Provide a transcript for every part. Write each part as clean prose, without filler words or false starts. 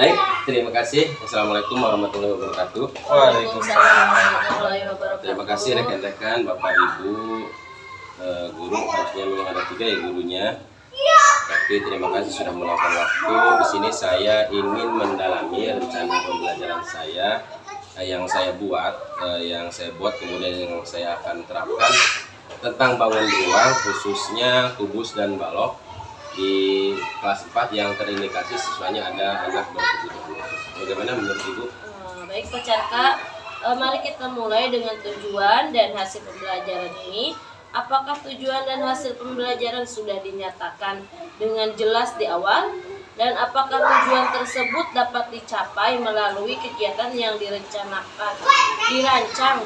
Baik, terima kasih. Assalamualaikum warahmatullahi wabarakatuh. Waalaikumsalam warahmatullahi Terima wabarakatuh. kasih rekan-rekan, Bapak Ibu, guru harusnya memang ada 3 ya gurunya. Tapi terima kasih sudah meluangkan waktu. Di sini saya ingin mendalami rencana pembelajaran saya yang saya buat, kemudian yang saya akan terapkan tentang bangun ruang, khususnya kubus dan balok di kelas 4 yang terindikasi siswanya ada anak berkebutuhan khusus. Bagaimana menurut Ibu? Baik Pak Carka, mari kita mulai dengan tujuan dan hasil pembelajaran ini. Apakah tujuan dan hasil pembelajaran sudah dinyatakan dengan jelas di awal? Dan apakah tujuan tersebut dapat dicapai melalui kegiatan yang dirancang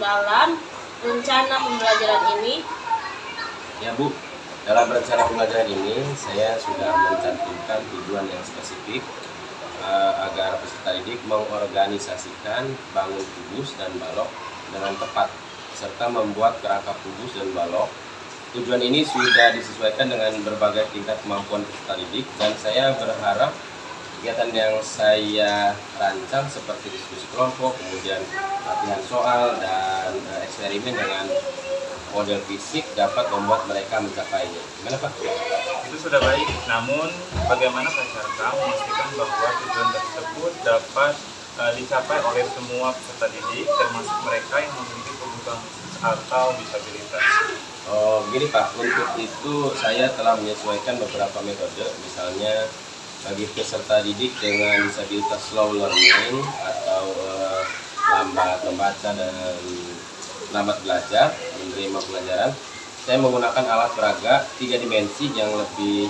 dalam rencana pembelajaran ini? Ya Bu, dalam rencana pembelajaran ini saya sudah mencantumkan tujuan yang spesifik agar peserta didik mengorganisasikan bangun kubus dan balok dengan tepat serta membuat kerangka kubus dan balok. Tujuan ini sudah disesuaikan dengan berbagai tingkat kemampuan peserta didik dan saya berharap kegiatan yang saya rancang seperti diskusi kelompok, kemudian latihan soal dan eksperimen dengan model fisik dapat membuat mereka mencapainya. Gimana Pak? Itu sudah baik, namun bagaimana Pak Carka memastikan bahwa tujuan tersebut dapat dicapai oleh semua peserta didik, termasuk mereka yang memiliki kebutuhan khusus atau disabilitas? Gini Pak, untuk itu saya telah menyesuaikan beberapa metode, misalnya bagi peserta didik dengan disabilitas slow learning atau lambat membaca dan lambat belajar, menerima pelajaran, saya menggunakan alat peraga 3 dimensi yang lebih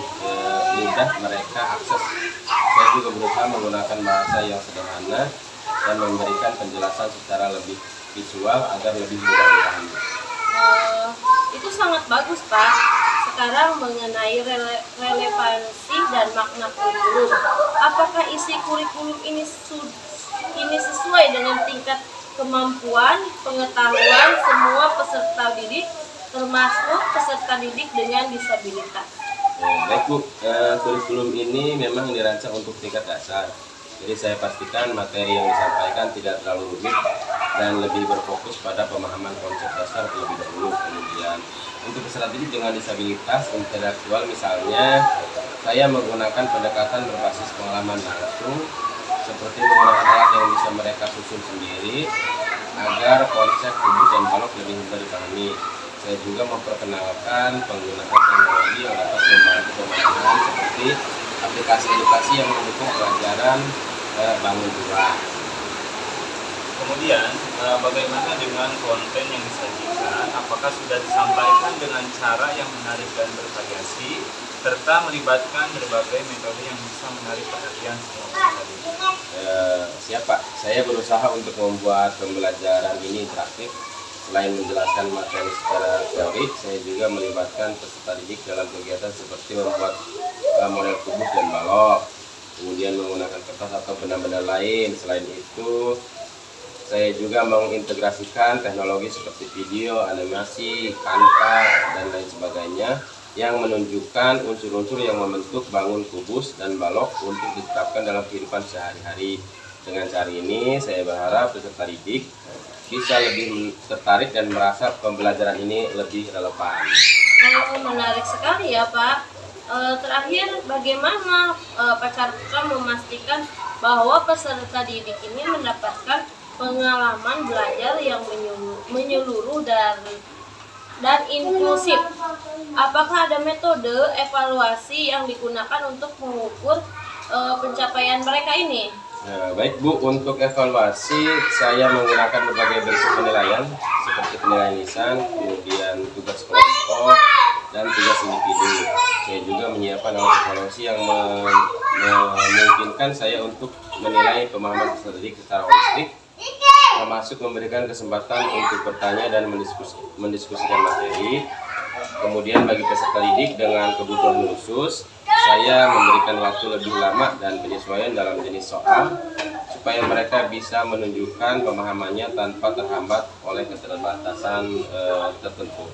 mudah mereka akses. Saya juga berusaha menggunakan bahasa yang sederhana dan memberikan penjelasan secara lebih visual agar lebih mudah dipahami. Itu sangat bagus Pak. Sekarang mengenai relevansi dan makna kurikulum. Apakah isi kurikulum ini sesuai dengan tingkat kemampuan, pengetahuan semua peserta didik, termasuk peserta didik dengan disabilitas? Baik Bu, kurikulum ini memang dirancang untuk tingkat dasar. Jadi saya pastikan materi yang disampaikan tidak terlalu rumit dan lebih berfokus pada pemahaman konsep dasar terlebih dahulu. Kemudian untuk peserta didik dengan disabilitas intelektual misalnya, saya menggunakan pendekatan berbasis pengalaman langsung seperti menggunakan alat yang bisa mereka susun sendiri agar konsep kubus dan balok lebih mudah dipahami. Saya juga memperkenalkan penggunaan teknologi yang dapat membantu pemahaman seperti aplikasi edukasi yang mendukung pelajaran bangun ruang. Kemudian, bagaimana dengan konten yang disajikan? Apakah sudah disampaikan dengan cara yang menarik dan bervariasi, serta melibatkan berbagai metode yang bisa menarik perhatian semua peserta didik? Siap Pak, saya berusaha untuk membuat pembelajaran ini interaktif. Selain menjelaskan materi secara teori, saya juga melibatkan peserta didik dalam kegiatan seperti membuat model kubus dan balok, kemudian menggunakan kertas atau benda-benda lain. Selain itu, saya juga mengintegrasikan teknologi seperti video, animasi, Canva, dan lain sebagainya yang menunjukkan unsur-unsur yang membentuk bangun kubus dan balok untuk diterapkan dalam kehidupan sehari-hari. Dengan cara ini, saya berharap peserta didik bisa lebih tertarik dan merasa pembelajaran ini lebih relevan. Menarik sekali ya Pak. Terakhir, bagaimana Pak Carka memastikan bahwa peserta didik ini mendapatkan pengalaman belajar yang menyeluruh dan inklusif? Apakah ada metode evaluasi yang digunakan untuk mengukur pencapaian mereka ini? Baik Bu, untuk evaluasi saya menggunakan berbagai bentuk penilaian seperti penilaian lisan, kemudian tugas kelompok, dan tugas individu. Saya juga menyiapkan alat evaluasi yang memungkinkan saya untuk menilai pemahaman peserta didik secara holistik, termasuk memberikan kesempatan untuk bertanya dan mendiskusikan materi. Kemudian bagi peserta didik dengan kebutuhan khusus, saya memberikan waktu lebih lama dan penyesuaian dalam jenis soal supaya mereka bisa menunjukkan pemahamannya tanpa terhambat oleh keterbatasan tertentu.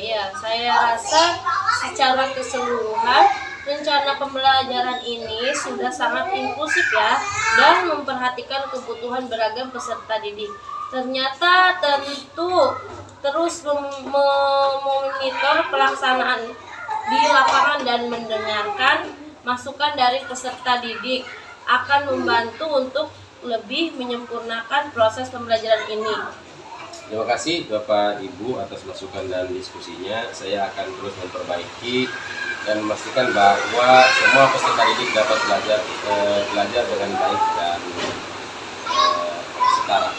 Ya, saya rasa secara keseluruhan rencana pembelajaran ini sudah sangat inklusif ya, dan memperhatikan kebutuhan beragam peserta didik. Ternyata tentu terus memonitor pelaksanaan di lapangan dan mendengarkan masukan dari peserta didik akan membantu untuk lebih menyempurnakan proses pembelajaran ini. Terima kasih Bapak Ibu atas masukan dan diskusinya. Saya akan terus memperbaiki dan memastikan bahwa semua peserta didik dapat belajar dengan baik dan setara.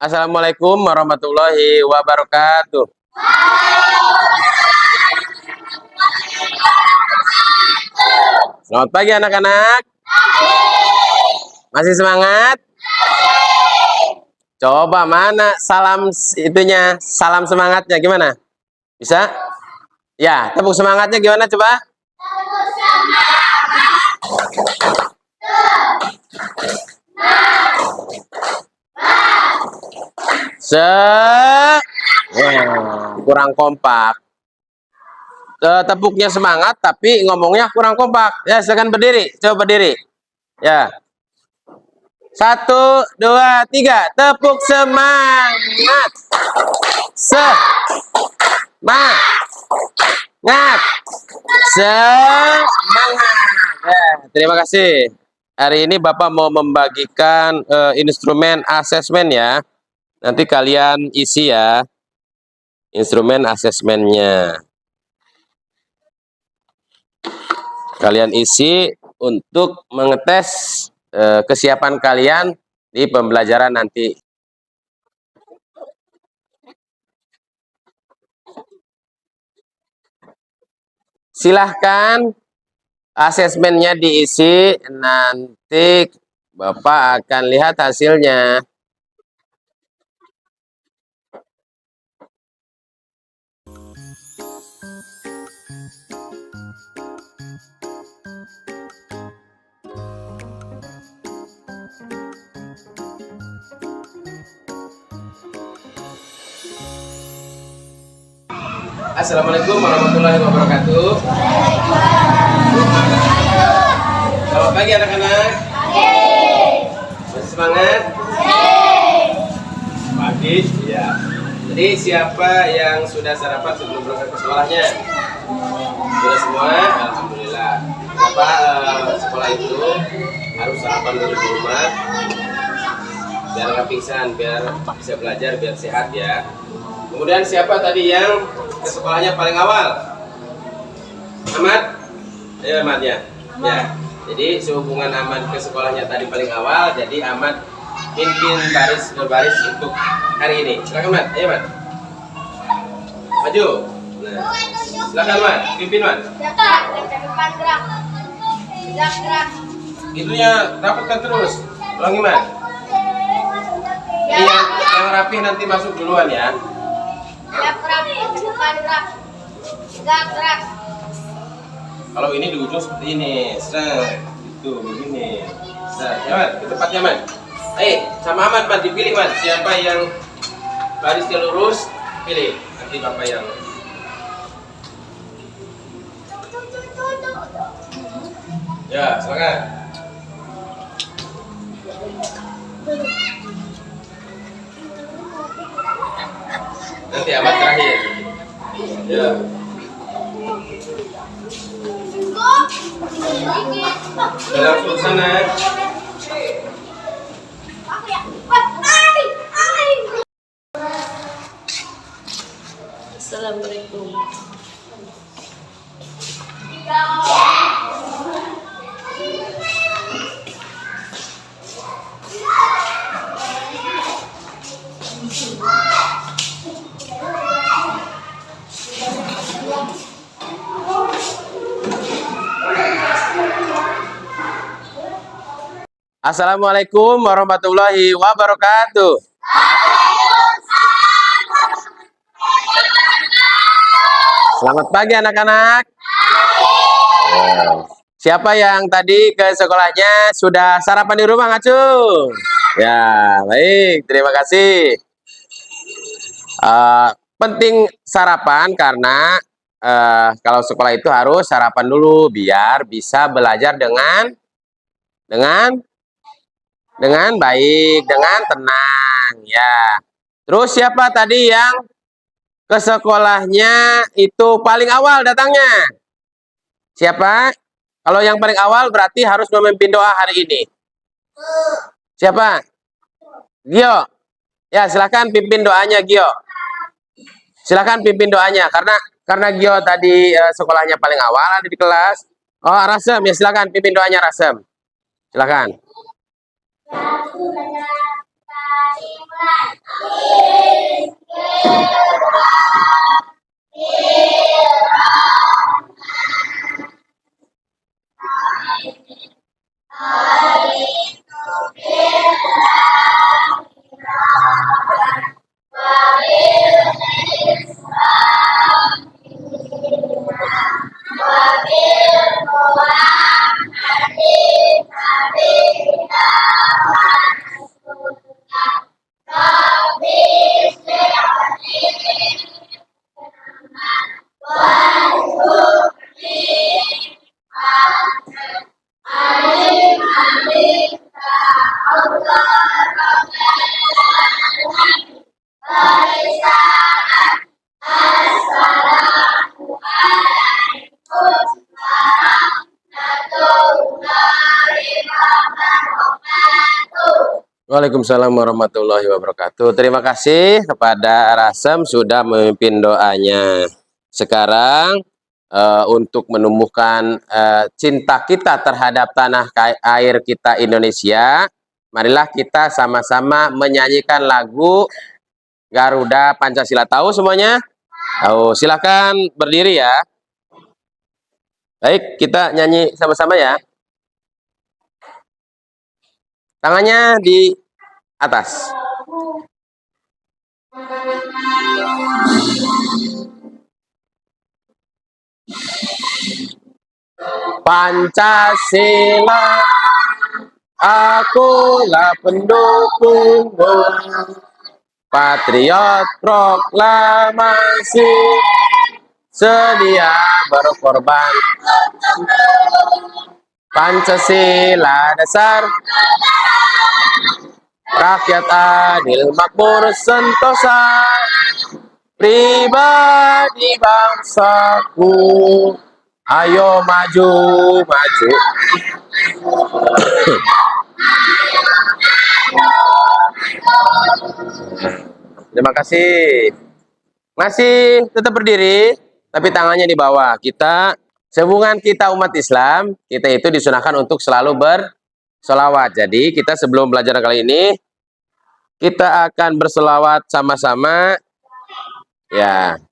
Assalamualaikum warahmatullahi wabarakatuh. Selamat pagi anak-anak. Masih semangat? Coba mana salam itunya, salam semangatnya gimana? Bisa? Ya, tepuk semangatnya gimana coba? Kurang kompak. Tepuknya semangat tapi ngomongnya kurang kompak. Ya, silakan berdiri. Coba berdiri. Ya. 1, 2, 3. Tepuk semangat. Semangat. Semangat. Ya, terima kasih. Hari ini Bapak mau membagikan instrumen asesmen ya. Nanti kalian isi ya instrumen asesmennya. Kalian isi untuk mengetes kesiapan kalian di pembelajaran nanti. Silahkan asesmennya diisi, nanti Bapak akan lihat hasilnya. Assalamualaikum warahmatullahi wabarakatuh. Selamat pagi anak-anak. Masih semangat? Pagi, ya. Jadi siapa yang sudah sarapan sebelum berangkat ke sekolahnya? Sudah semua? Alhamdulillah. Kenapa sekolah itu harus sarapan dulu di rumah? Biar nggak pingsan, biar bisa belajar, biar sehat ya. Kemudian siapa tadi yang ke sekolahnya paling awal? Ahmad? Ayo Ahmad ya. Ya. Jadi sehubungan Ahmad ke sekolahnya tadi paling awal, jadi Ahmad pimpin berbaris untuk hari ini. Silakan Ahmad. Ayo Ahmad. Maju. Nah. Silakan Ahmad, pimpin Ahmad. Gerak. Itunya dapatkan terus. Ulangi Ahmad. Jadi yang rapi nanti masuk duluan ya. Gerak. Kalau ini di ujung seperti ini, itu begini. Ya, ke tempatnya man. Sama Ahmad man, dipilih man. Siapa yang barisnya lurus, pilih. Nanti bapak yang. Ya, silakan. Nanti Ahmad terakhir. Ya. Langsung sana. Assalamualaikum. Assalamualaikum warahmatullahi wabarakatuh. Selamat pagi anak-anak. Siapa yang tadi ke sekolahnya sudah sarapan di rumah, Ngacu? Ya, baik. Terima kasih. Penting sarapan karena kalau sekolah itu harus sarapan dulu biar bisa belajar dengan baik, dengan tenang. Ya. Terus siapa tadi yang ke sekolahnya itu paling awal datangnya? Siapa? Kalau yang paling awal berarti harus memimpin doa hari ini. Siapa? Gio. Ya, silakan pimpin doanya Gio. Silakan pimpin doanya karena Gio tadi sekolahnya paling awal ada di kelas. Oh, Rasem ya silakan pimpin doanya Rasem. Silakan. Waalaikumsalam warahmatullahi wabarakatuh. Terima kasih kepada Rasem sudah memimpin doanya. Sekarang untuk menumbuhkan cinta kita terhadap tanah air kita Indonesia, marilah kita sama-sama menyanyikan lagu Garuda Pancasila. Tahu semuanya? Tahu. Silakan berdiri ya. Baik, kita nyanyi sama-sama ya. Tangannya di atas. Pancasila, akulah pendukungmu. Patriot proklamasi, sedia berkorban. Pancasila dasar, rakyat adil makmur sentosa, pribadi bangsaku, ayo maju maju. Terima kasih. Masih tetap berdiri, tapi tangannya di bawah. Kita sehubungan kita umat Islam, kita itu disunahkan untuk selalu berselawat. Jadi kita sebelum belajar kali ini, kita akan berselawat sama-sama. Ya.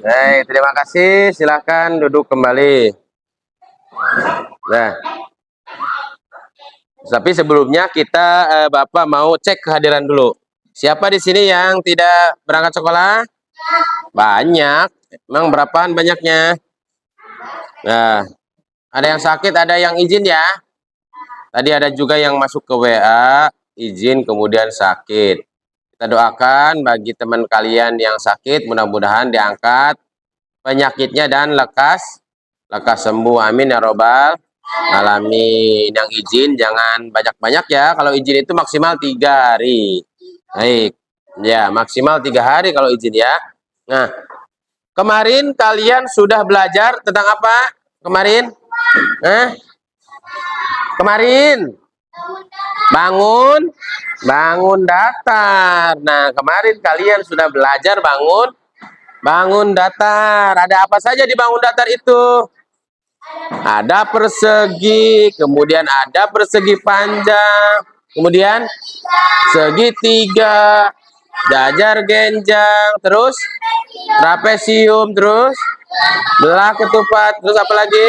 Baik, terima kasih. Silakan duduk kembali. Nah, tapi sebelumnya kita Bapak mau cek kehadiran dulu. Siapa di sini yang tidak berangkat sekolah? Banyak. Emang berapaan banyaknya? Nah, ada yang sakit, ada yang izin ya. Tadi ada juga yang masuk ke WA, izin kemudian sakit. Kita doakan bagi teman kalian yang sakit, mudah-mudahan diangkat penyakitnya dan lekas sembuh. Amin ya robbal alamin. Yang izin jangan banyak-banyak ya. Kalau izin itu maksimal 3 hari. Baik. Ya, maksimal 3 hari kalau izin ya. Nah, kemarin kalian sudah belajar tentang apa? Kemarin? Kemarin bangun datar. Nah, kemarin kalian sudah belajar bangun datar. Ada apa saja di bangun datar itu? Ada persegi, kemudian ada persegi panjang, kemudian segitiga, jajar genjang, terus trapesium, terus belah ketupat, terus apa lagi?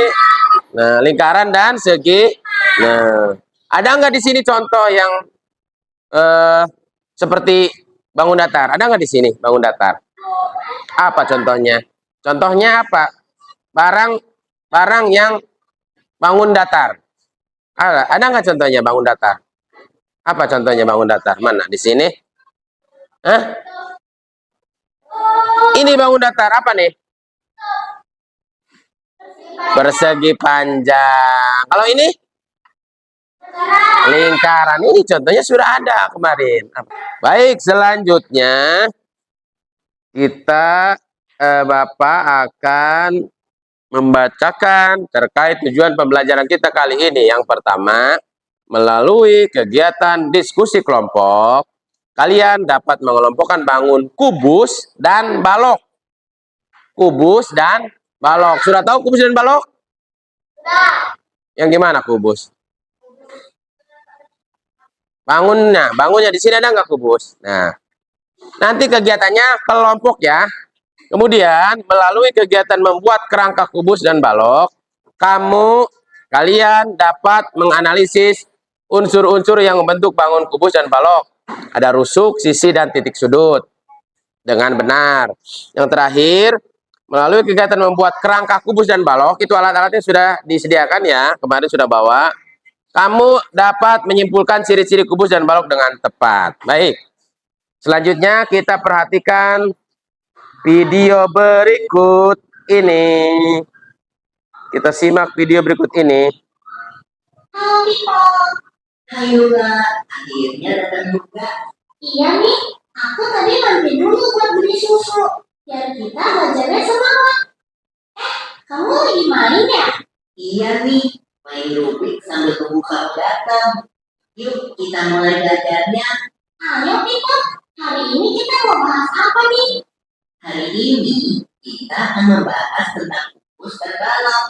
Nah, lingkaran dan segi. Nah, ada nggak di sini contoh yang seperti bangun datar? Ada nggak di sini bangun datar? Apa contohnya? Contohnya apa? Barang yang bangun datar. Ada nggak contohnya bangun datar? Apa contohnya bangun datar? Mana? Di sini? Hah? Ini bangun datar apa nih? Persegi panjang. Kalau ini? Lingkaran. Ini contohnya sudah ada kemarin. Baik, selanjutnya kita Bapak akan membacakan terkait tujuan pembelajaran kita kali ini. Yang pertama, melalui kegiatan diskusi kelompok, kalian dapat mengelompokkan bangun kubus dan balok. Kubus dan balok. Sudah tahu kubus dan balok? Yang gimana kubus? Bangunnya di sini ada nggak kubus? Nah, nanti kegiatannya kelompok ya. Kemudian melalui kegiatan membuat kerangka kubus dan balok, kalian dapat menganalisis unsur-unsur yang membentuk bangun kubus dan balok. Ada rusuk, sisi, dan titik sudut dengan benar. Yang terakhir, melalui kegiatan membuat kerangka kubus dan balok, itu alat-alatnya sudah disediakan ya, kemarin sudah bawa. Kamu dapat menyimpulkan ciri-ciri kubus dan balok dengan tepat. Baik, selanjutnya kita perhatikan video berikut ini. Kita simak video berikut ini. Halo Pipo. Ayo akhirnya datang juga. Iya nih, aku tadi mampir dulu buat beli susu. Biar kita belajarnya semangat. Kamu lagi main ya? Iya nih, main Rubik sambil tunggu kamu datang. Yuk kita mulai belajarnya. Ayo Pipo, hari ini kita mau bahas apa nih? Hari ini kita akan membahas tentang kubus dan balok.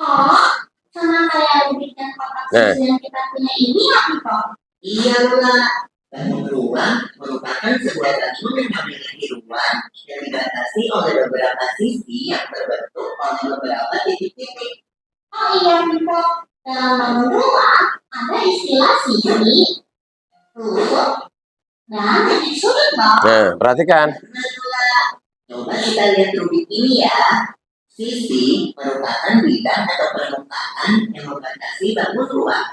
Oh, sama kayak Rubik dan kotak susu yang kita punya ini ya, Pipo? Iya, Lula. Bangun ruang merupakan sebuah bangun yang memiliki ruang yang dibatasi oleh beberapa sisi yang terbentuk oleh beberapa titik-titik. Oh iya, Pipo. Dalam bangun ruang ada istilah sisi, rusuk, dan titik sudut, Bang. Nah, perhatikan. Coba kita lihat Rubik ini ya. Sisi merupakan bidang atau permukaan yang membatasi bangun ruang.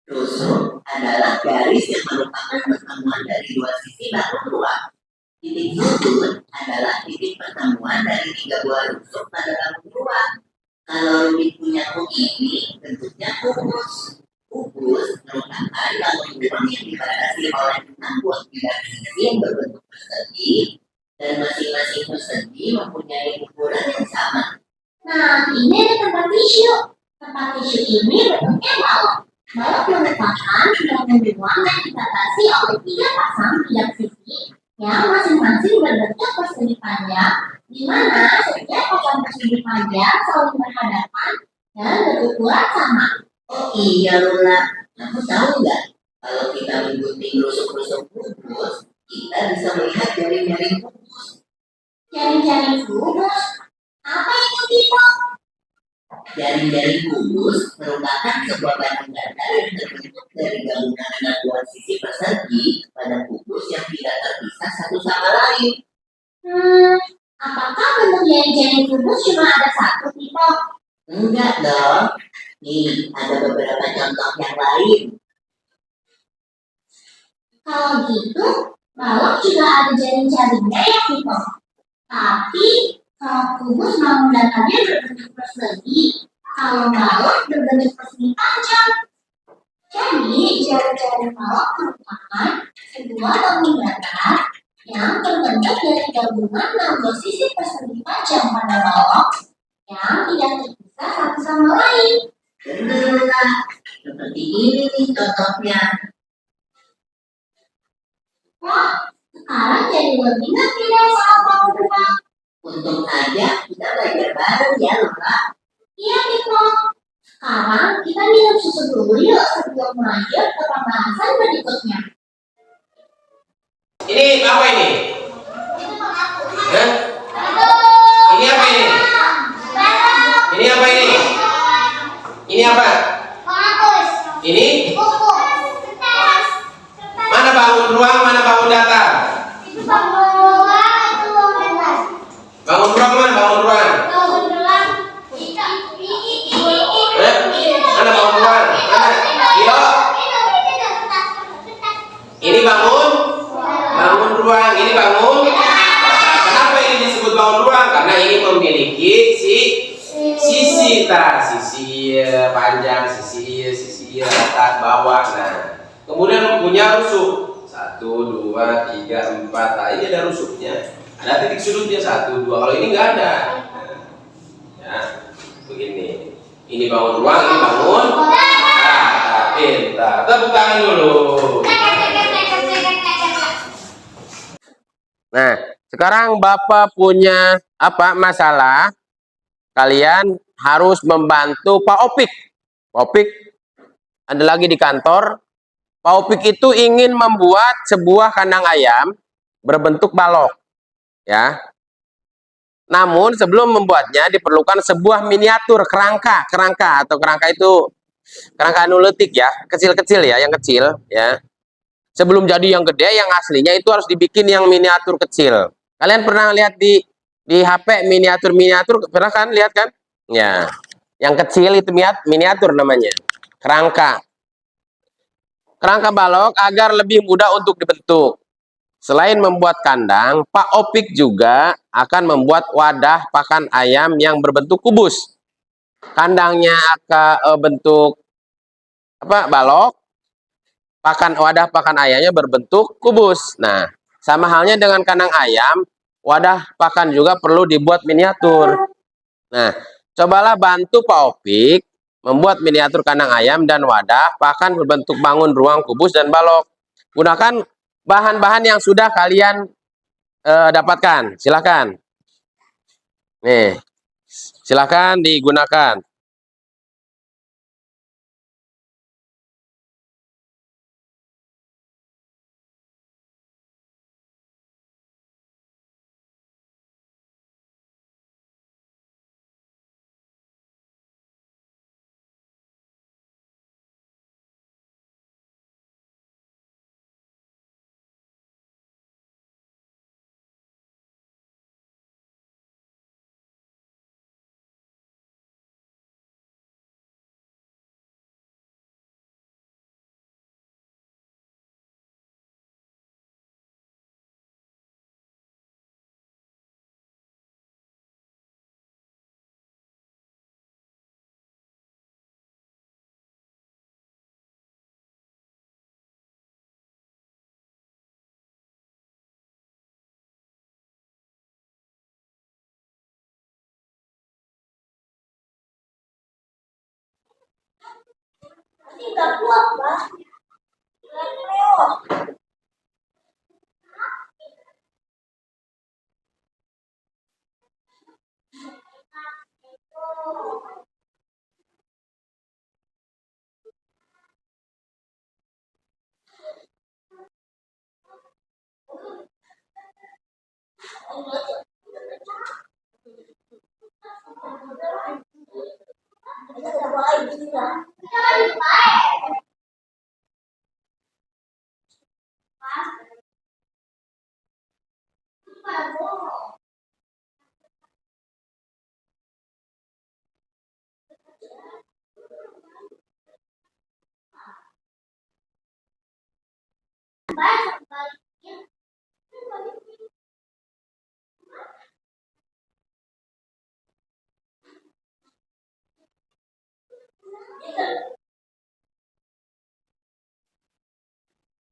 Rusuk adalah garis yang merupakan pertemuan dari dua sisi bangun ruang. Titik sudut adalah titik pertemuan dari tiga buah rusuk pada bangun ruang. Kalau Rubik punya ini, bentuknya kubus. Kubus merupakan bangun ruang yang dibatasi oleh 6 buah bidang sisi yang berbentuk persegi, dan masing-masing persegi mempunyai ukuran yang sama. Nah, ini ada tempat tisu. Tempat tisu ini bentuknya balok. Balok merupakan bangun ruang yang dibatasi oleh 3 pasang bidang sisi yang masing-masing berbentuk persegi panjang, di mana setiap pasang persegi panjang saling berhadapan dan berukuran sama. Oh iya Luna, kamu tahu nggak? Kalau kita menggunting rusuk-rusuk kubus, kita bisa melihat jaring-jaring kubus. Jaring-jaring kubus? Apa itu, Pipo? Jaring-jaring kubus merupakan sebuah batang datar yang terbentuk dari gabungan anak buah sisi persegi pada kubus yang tidak terpisah satu sama lain. Hmm, apakah bentuk jari-jari kubus cuma ada satu, Tito? Enggak dong. Nih, ada beberapa contoh yang lain. Kalau gitu, balok juga ada jari-jarinya ya, Tito? Tapi, kalau kubus bangun datanya berbentuk persegi. Kalau balok berbentuk persegi panjang. Jadi, jari-jari balok merupakan sebuah bangun datar yang terbentuk dari gabungan 16 sisi persegi panjang pada balok yang tidak terpisah satu sama lain. Benar, seperti ini nih contohnya. Wah, sekarang jadi lebih ngerti deh soal bangun rumah. Untung aja kita belajar bareng ya, Luka. Iya, Tito. Sekarang kita minum susu dulu yuk sebelum lanjut ke pembahasan berikutnya. Ini apa ini? Hah? Ini apa ini? Ini apa ini? Ini apa? Ini? Mana bangun ruang, mana bangun datar? Bangun ruang mana bangun ruang? Mana bangun ruang? Mana? Iyo. Ini bangun ruang, ini bangun. Kenapa ini disebut bangun ruang? Karena ini memiliki sisi panjang, sisi atas, bawah. Nah, kemudian punya rusuk 1, 2, 3, 4. Nah, ini ada rusuknya. Ada titik sudutnya 1, 2. Kalau ini nggak ada. Ya, begini. Ini bangun ruang, ini bangun. Pintar. Tepuk tangan dulu. Nah, sekarang Bapak punya apa masalah? Kalian harus membantu Pak Opik. Pak Opik ada lagi di kantor. Pak Opik itu ingin membuat sebuah kandang ayam berbentuk balok, ya. Namun sebelum membuatnya diperlukan sebuah miniatur kerangka atau kerangka itu kerangka anuletik ya, kecil-kecil ya, yang kecil ya. Sebelum jadi yang gede, yang aslinya itu harus dibikin yang miniatur kecil. Kalian pernah lihat di HP miniatur pernah kan lihat kan? Ya, yang kecil itu miniatur namanya, kerangka balok agar lebih mudah untuk dibentuk. Selain membuat kandang, Pak Opik juga akan membuat wadah pakan ayam yang berbentuk kubus. Kandangnya akan bentuk apa? Balok. Wadah pakan ayamnya berbentuk kubus. Nah, sama halnya dengan kandang ayam, wadah pakan juga perlu dibuat miniatur. Nah, cobalah bantu Pak Opik membuat miniatur kandang ayam dan wadah pakan berbentuk bangun ruang kubus dan balok. Gunakan bahan-bahan yang sudah kalian dapatkan. Silakan. Nih, silakan digunakan. Tidak kuat, Pak.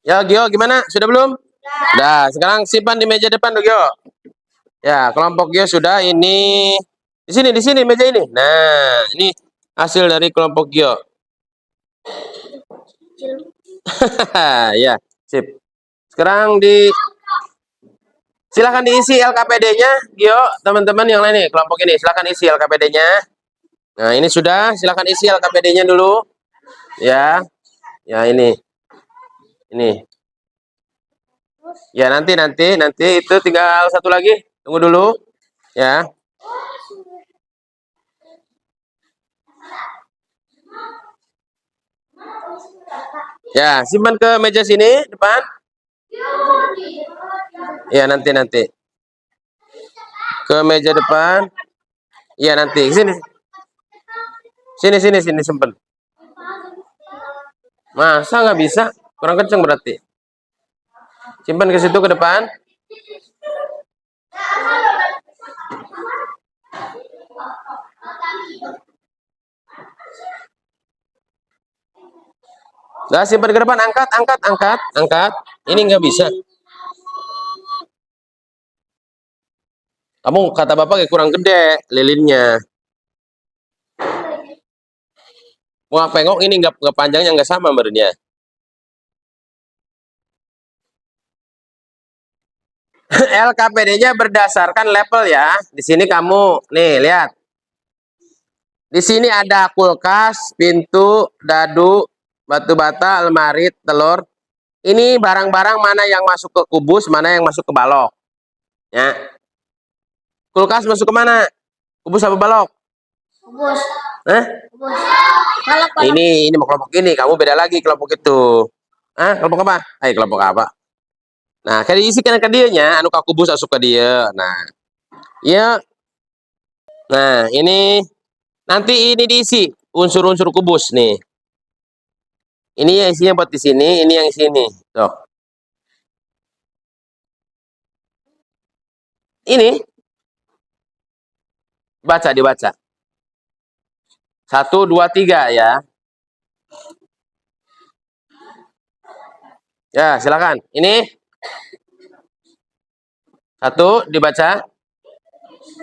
Ya, Gio, gimana? Sudah belum? Nah, sekarang simpan di meja depan, tuh, Gio. Ya, kelompok Gio sudah. Ini di sini meja ini. Nah, ini hasil dari kelompok Gio. Ya, sip. Sekarang silakan diisi LKPD-nya, Gio. Teman-teman yang lain nih, kelompok ini, silakan isi LKPD-nya. Nah, ini sudah. Silakan isi LKPD-nya dulu. Ya, ya ini. Ya, nanti itu tinggal satu lagi. Tunggu dulu. Ya. Ya, simpan ke meja sini depan. Ya, nanti. Ke meja depan. Ya, nanti sini. Sini simpan. Masa nggak bisa? Kurang kenceng berarti. Simpan ke situ ke depan. Nah, simpan ke depan, angkat. Ini nggak bisa. Kamu kata Bapak kayak kurang gede lilinnya. Mau pengok ini nggak panjangnya nggak sama menurutnya. LKPD-nya berdasarkan level ya. Di sini kamu nih lihat. Di sini ada kulkas, pintu, dadu, batu bata, lemari, telur. Ini barang-barang mana yang masuk ke kubus, mana yang masuk ke balok. Ya. Kulkas masuk ke mana? Kubus apa balok? Kubus. Kubus. Ini mau kelompok ini, kamu beda lagi kelompok itu. Kelompok apa? Kelompok apa? Nah, kayak diisikan ke dianya, anu kubus masuk ke dia. Nah, iya. Nah, ini nanti ini diisi unsur-unsur kubus nih. Ini yang isinya buat di sini, ini yang sini. Tuh. Ini dibaca. 1, 2, 3 ya. Ya, silakan. Ini 1 dibaca.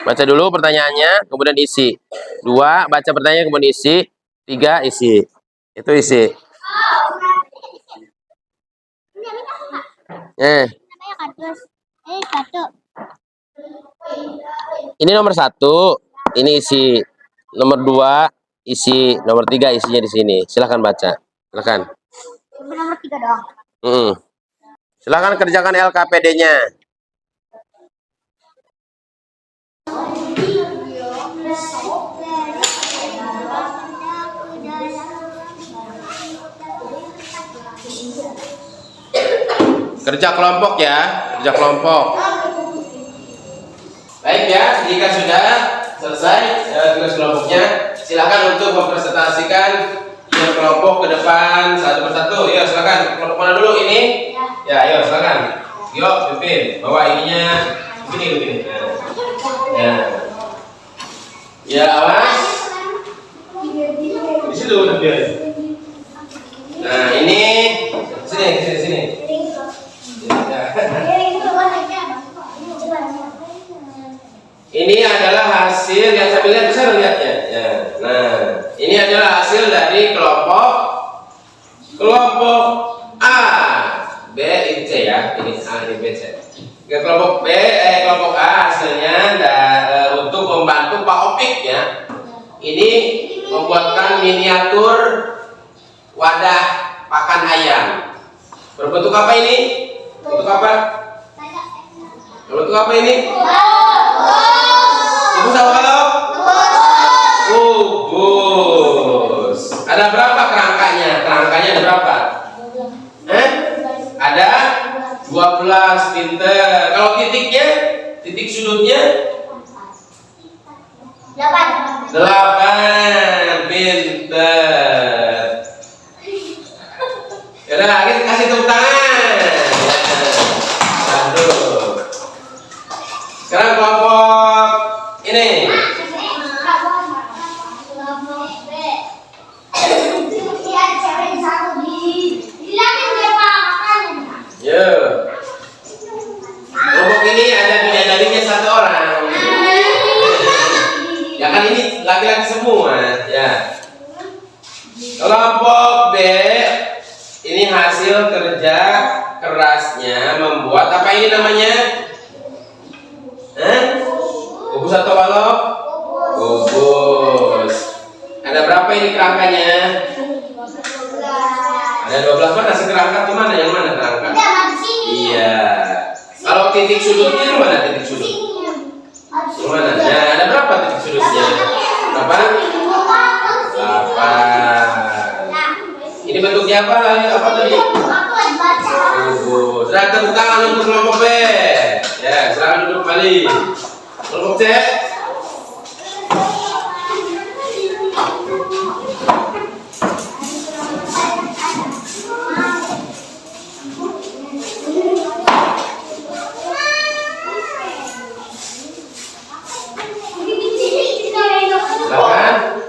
Baca dulu pertanyaannya, kemudian isi. 2, baca pertanyaan, kemudian isi. 3, isi. Itu isi. Ini nomor 1, ini isi. Nomor 2, isi. Nomor 3, isinya di sini. Silakan baca. Silakan. Nomor 3 doang. Silakan kerjakan LKPD-nya. Kerja kelompok ya, kerja kelompok. Baik ya, jika sudah selesai tugas kelompoknya, silakan untuk mempresentasikan kelompok ke depan satu persatu. Ya, silakan. Kelompok mana dulu ini? Ya, ayo silakan. Yuk, pimpin. Bawa ininya. Begini. Ya, awas. Di situ nanti. Nah, ini sini. Ini adalah hasil yang saya lihat, bisa lihatnya. Ya. Nah, ini adalah hasil dari kelompok A, B, C ya. Ini A, ini B, C. Kelompok kelompok A hasilnya untuk membantu Pak Opik ya. Ini membuatkan miniatur wadah pakan ayam. Berbentuk apa ini? Bentuk apa? Bentuk apa ini? Kubus apa kalau? Kubus. Ada berapa kerangkanya? Kerangkanya ada berapa? Ada 12, pinter. Kalau titiknya Titik sudutnya 8. 8. Pinter. Yaudah, kita kasih tepuk tangan. Satu. Sekarang kelompok ini. Yo. Kelompok ini ada bidadarinya 1 orang. Ya kan ini laki-laki semua, ya. Kelompok B ini hasil kerja kerasnya membuat apa ini namanya? Kubus atau balok? Kubus. Ada berapa ini kerangkanya? Ada 12. Mana si kerangka tuh mana? Yang mana kerangka? Iya. Kalau titik sudutnya itu mana titik sudut? Yang mana? Nah, ada berapa titik sudutnya? Berapa? 8. Ini bentuknya apa? Apa tadi? Kubus. Sudah tepuk tangan untuk kelompok B. Ya, silakan duduk kembali. Kelompok C. Silakan.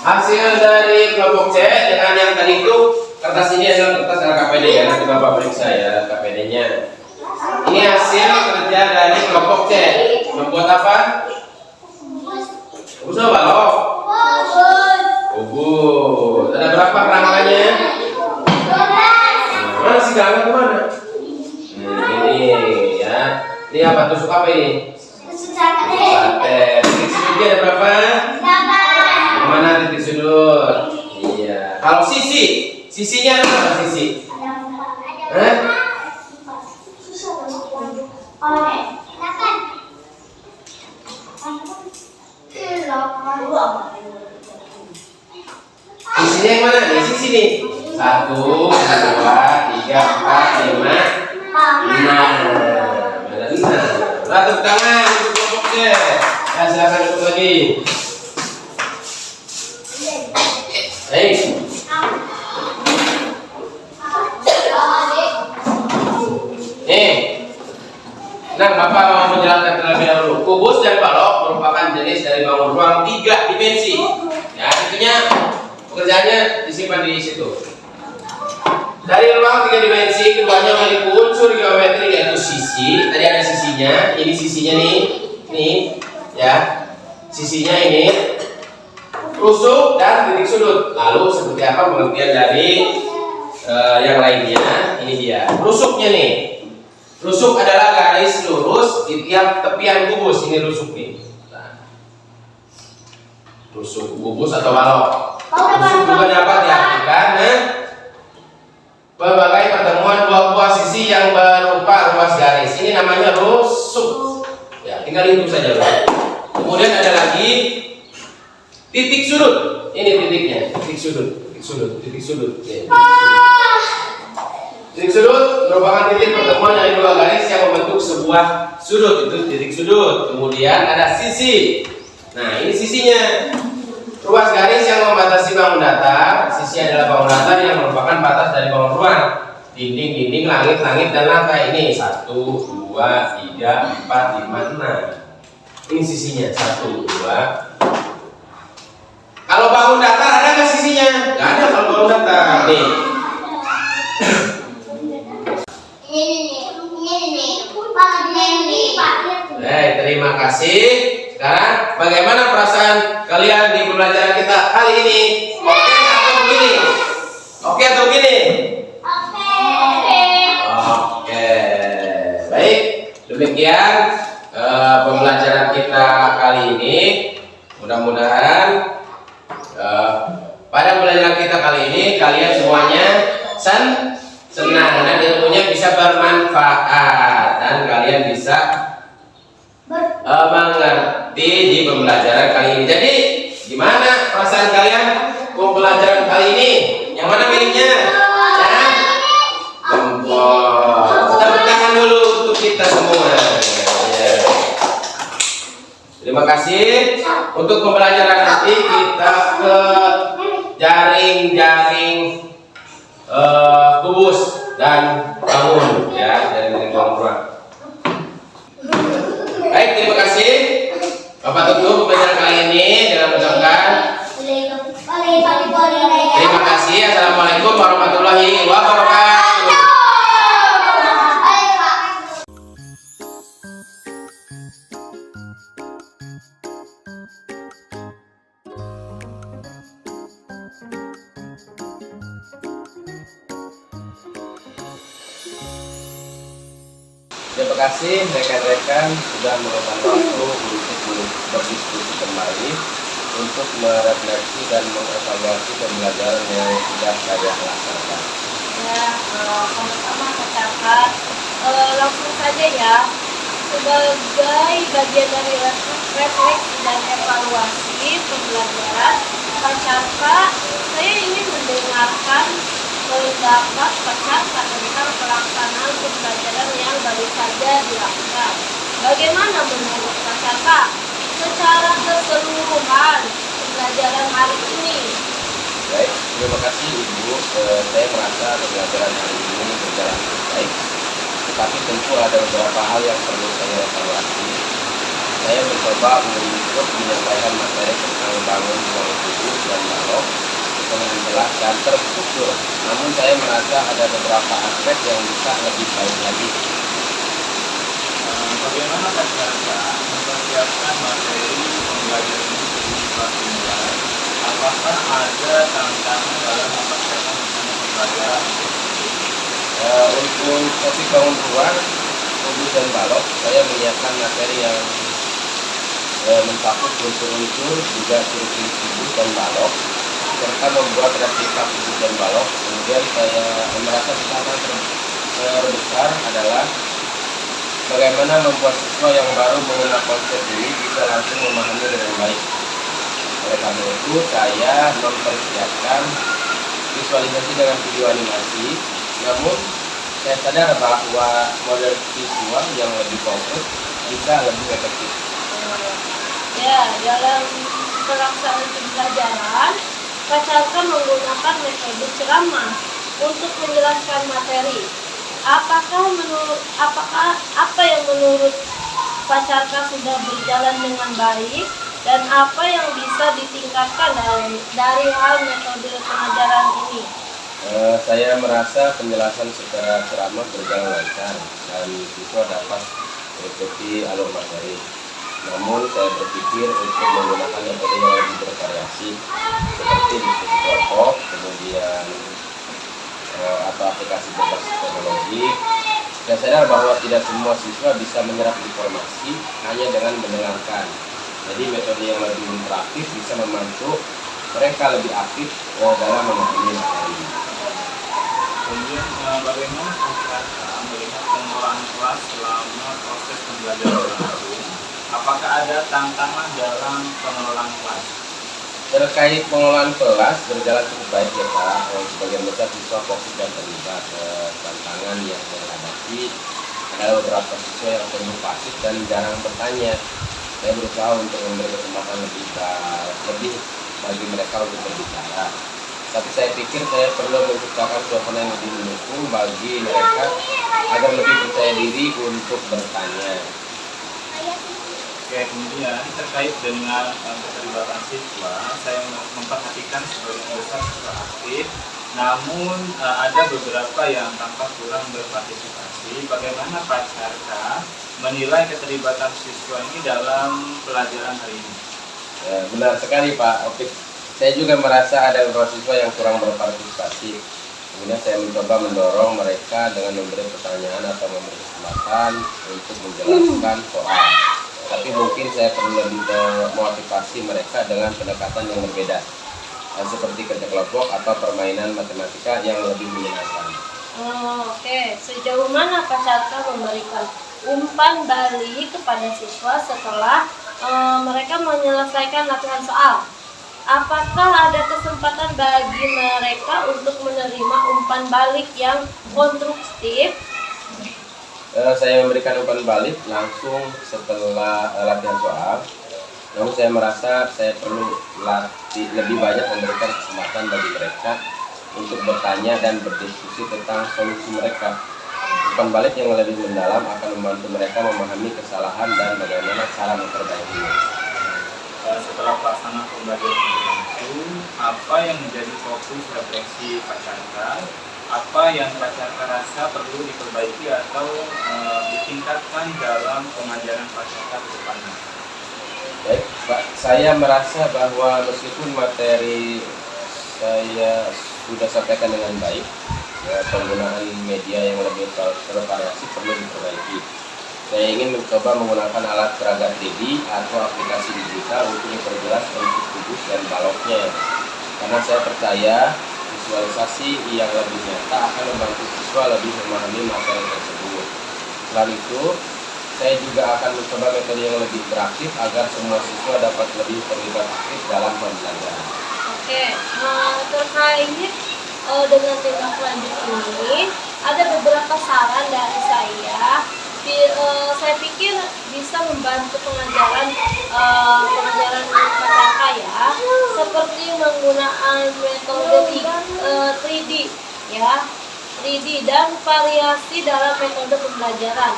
Hasil dari kelompok C dengan yang tadi itu, kertas ini adalah kertas LKPD ya, nanti Bapak periksa ya LKPD-nya. Ini hasil kerja dari kelompok C. Membuat apa? Kubus apa balok? Kubus. Ada berapa kerangkanya? Mana sih kerangka kemana? Ini ya. Ini apa? Tusuk apa ini? Sate. Titik sudutnya ada berapa? Mana titik sudut? Iya. Kalau sisinya ada berapa sisi? Sisinya yang mana nih? Sisi nih. 1, 2, 3, 4, 5, 6. Ada 6. Tepuk tangan untuk kelompoknya. Ya, silakan duduk lagi. Baik. Nah, Bapak mau menjelaskan terlebih dahulu. Kubus dan balok merupakan jenis dari bangun ruang 3 dimensi. Ya, tentunya pekerjaannya disimpan di situ. Dari ruang 3 dimensi, keduanya memiliki unsur geometri yaitu sisi. Tadi ada sisinya, ini sisinya nih, ya. Sisinya ini, rusuk dan titik sudut. Lalu seperti apa pengertian dari yang lainnya? Ini dia. Rusuknya nih. Rusuk adalah garis lurus di tiap tepian kubus. Ini rusuk nih. Nah. Rusuk kubus atau balok. Rusuk juga dapat diartikan berbagai pertemuan dua buah sisi yang berupa ruas garis. Ini namanya rusuk. Ya, tinggal itu saja, Bro. Kemudian ada lagi titik sudut. Ini titiknya, titik sudut. Ya. Titik sudut merupakan titik pertemuan dari dua garis yang membentuk sebuah sudut. Itu titik sudut. Kemudian ada sisi. Nah, ini sisinya. Ruas garis yang membatasi bangun datar. Sisi adalah bangun datar yang merupakan batas dari bangun ruang. Dinding, langit, dan lantai. Ini 1, 2, 3, 4, 5, 6. Ini sisinya 1, 2. Kalau bangun datar ada nggak sisinya? Nggak ada kalau bangun datar. Nih. Terima kasih. Sekarang bagaimana perasaan kalian di pembelajaran kita kali ini? Oke atau begini? Oke atau begini? Oke. Baik, demikian pembelajaran kita kali ini. Mudah-mudahan pada pembelajaran kita kali ini kalian semuanya senang dan ilmunya bisa bermanfaat dan kalian bisa mengerti di pembelajaran kali ini. Jadi gimana perasaan kalian pembelajaran kali ini? Yang mana miliknya? Jempol. Tepuk tangan dulu untuk kita semua. Yeah. kasih. Untuk pembelajaran nanti kita ke jaring-jaring kubus dan bangun ya, jaring-jaring bangun. Baik, terima kasih. Bapak tutup pembelajaran kali ini dengan mengucapkan terima kasih. Assalamualaikum warahmatullahi wabarakatuh. Terima kasih rekan-rekan sudah meluangkan waktu untuk berdiskusi kembali untuk merefleksi dan mengevaluasi pembelajaran yang sudah saya laksanakan. Ya, sama-sama Kakak. Langsung saja ya. Sebagai bagian dari refleksi dan evaluasi pembelajaran Pak Carka, saya ingin mendengarkan pendapat Pak Carka tentang pelaksanaan pembelajaran yang baru saja dilakukan. Bagaimana menurut Pak Carka secara keseluruhan pembelajaran hari ini? Baik, terima kasih Ibu. Saya merasa pembelajaran hari ini berjalan cukup baik, tetapi tentu ada beberapa hal yang perlu saya evaluasi. Saya mencoba untuk menyampaikan materi tentang bangun ruang kubus dan balok dengan jelas dan terstruktur. Namun saya merasa ada beberapa aspek yang bisa lebih baik lagi. Bagaimana Pak Carka mempersiapkan materi pembelajaran ini sebelum kelas dimulai? Apakah ada tantangan dalam mempersiapkan materi pembelajaran? Untuk topik bangun ruang kubus dan balok, saya menyiapkan materi yang mencakup unsur-unsur juga ciri-ciri kubus dan balok, serta membuat replika kubus dan balok. Kemudian saya merasa tantangan terbesar adalah bagaimana membuat siswa yang baru mengenal konsep ini bisa langsung memahami dengan baik. Oleh karena itu, saya mempersiapkan visualisasi dengan video animasi. Namun, saya sadar bahwa model visual yang lebih konkret bisa lebih efektif. Ya, dalam pelaksanaan pembelajaran, Pak Carka menggunakan metode ceramah untuk menjelaskan materi. Apa yang menurut Pak Carka sudah berjalan dengan baik dan apa yang bisa ditingkatkan dari hal metode pengajaran ini? Saya merasa penjelasan secara ceramah berjalan lancar dan siswa dapat mengikuti alur materi. Namun saya berpikir untuk menggunakan metode yang lebih bervariasi seperti diskusi kelompok, kemudian atau aplikasi berbasis teknologi. Saya sadar bahwa tidak semua siswa bisa menyerap informasi hanya dengan mendengarkan. Jadi metode yang lebih interaktif bisa membantu mereka lebih aktif dalam memahami materi. Kemudian bagaimana Pak Carka melihat pengelolaan kelas selama proses pembelajaran berlangsung? Apakah ada tantangan dalam pengelolaan kelas? Terkait pengelolaan kelas berjalan cukup baik ya Pak. Sebagian besar siswa fokus dan terlibat. Tantangan yang saya hadapi adalah beberapa siswa yang cenderung pasif dan jarang bertanya. Saya berusaha untuk memberi kesempatan lebih bagi mereka untuk berbicara. Tapi saya pikir saya perlu menciptakan suasana yang lebih mendukung bagi mereka agar lebih percaya diri untuk bertanya. Oke, kemudian terkait dengan keterlibatan siswa, saya memperhatikan sebagian besar siswa aktif, namun ada beberapa yang tampak kurang berpartisipasi. Bagaimana Pak Carka menilai keterlibatan siswa ini dalam pelajaran hari ini? Benar sekali Pak Opik. Saya juga merasa ada beberapa siswa yang kurang berpartisipasi. Kemudian saya mencoba mendorong mereka dengan memberi pertanyaan atau memberi kesempatan untuk menjelaskan soal. Tapi mungkin saya perlu lebih memotivasi mereka dengan pendekatan yang berbeda, seperti kerja kelompok atau permainan matematika yang lebih menyenangkan. Oke. Sejauh mana Pak Carka memberikan umpan balik kepada siswa setelah mereka menyelesaikan latihan soal? Apakah ada kesempatan bagi mereka untuk menerima umpan balik yang konstruktif? Saya memberikan umpan balik langsung setelah latihan soal. Namun saya merasa saya perlu lebih banyak memberikan kesempatan bagi mereka untuk bertanya dan berdiskusi tentang solusi mereka. Umpan balik yang lebih mendalam akan membantu mereka memahami kesalahan dan bagaimana cara memperbaikinya. Setelah pelaksanaan pembelajaran berlangsung, apa yang menjadi fokus refleksi Pak Chandra? Apa yang Pak Chandra rasa perlu diperbaiki atau ditingkatkan dalam pengajaran Pak Chandra ke depannya? Baik, Pak, saya merasa bahwa meskipun materi saya sudah sampaikan dengan baik, ya, penggunaan media yang lebih bervariasi perlu diperbaiki. Saya ingin mencoba menggunakan alat peraga 3D atau aplikasi digital untuk memperjelas bentuk tubuh dan baloknya. Karena saya percaya visualisasi yang lebih nyata akan membantu siswa lebih memahami materi tersebut. Selain itu, saya juga akan mencoba metode yang lebih interaktif agar semua siswa dapat lebih terlibat aktif dalam pembelajaran. Oke, terkait dengan tindak lanjut ini, ada beberapa saran dari saya. Saya pikir bisa membantu pengajaran PKK ya, seperti menggunakan metode 3D ya, 3D dan variasi dalam metode pembelajaran.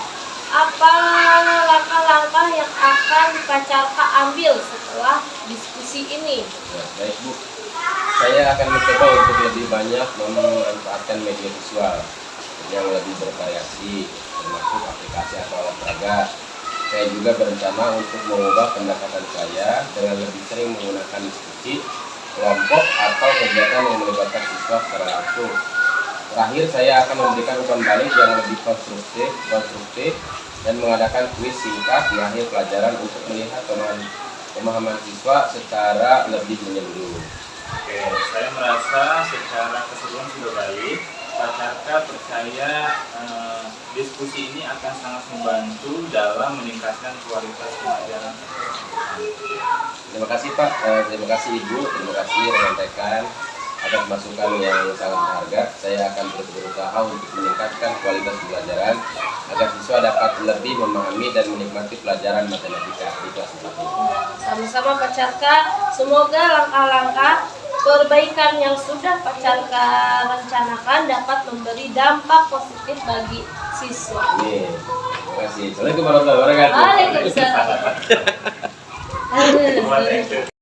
Apa langkah-langkah yang akan PKK ambil setelah diskusi ini? Ya, baik Bu, saya akan mencoba untuk lebih banyak memanfaatkan media visual yang lebih bervariasi, termasuk aplikasi atau alat peraga. Saya juga berencana untuk mengubah pendekatan saya dengan lebih sering menggunakan diskusi, kelompok, atau kegiatan yang melibatkan siswa secara langsung. Terakhir, saya akan memberikan umpan balik yang lebih konstruktif dan mengadakan kuis singkat di akhir pelajaran untuk melihat pemahaman siswa secara lebih menyeluruh. Oke, saya merasa secara keseluruhan sudah baik. Pak Chandra percaya diskusi ini akan sangat membantu dalam meningkatkan kualitas pengajaran. Terima kasih Pak, terima kasih Ibu, terima kasih rekan-rekan atas masukan yang sangat berharga. Saya akan terus berusaha untuk meningkatkan kualitas pembelajaran agar siswa dapat lebih memahami dan menikmati pelajaran matematika di kelas 4 ini. Sama-sama Pak Chandra, semoga langkah-langkah perbaikan yang sudah Pak Chandra rencanakan dapat memberi dampak positif bagi siswa. Amin. Terima kasih. Assalamualaikum warahmatullahi wabarakatuh. Waalaikumsalam. Terima kasih.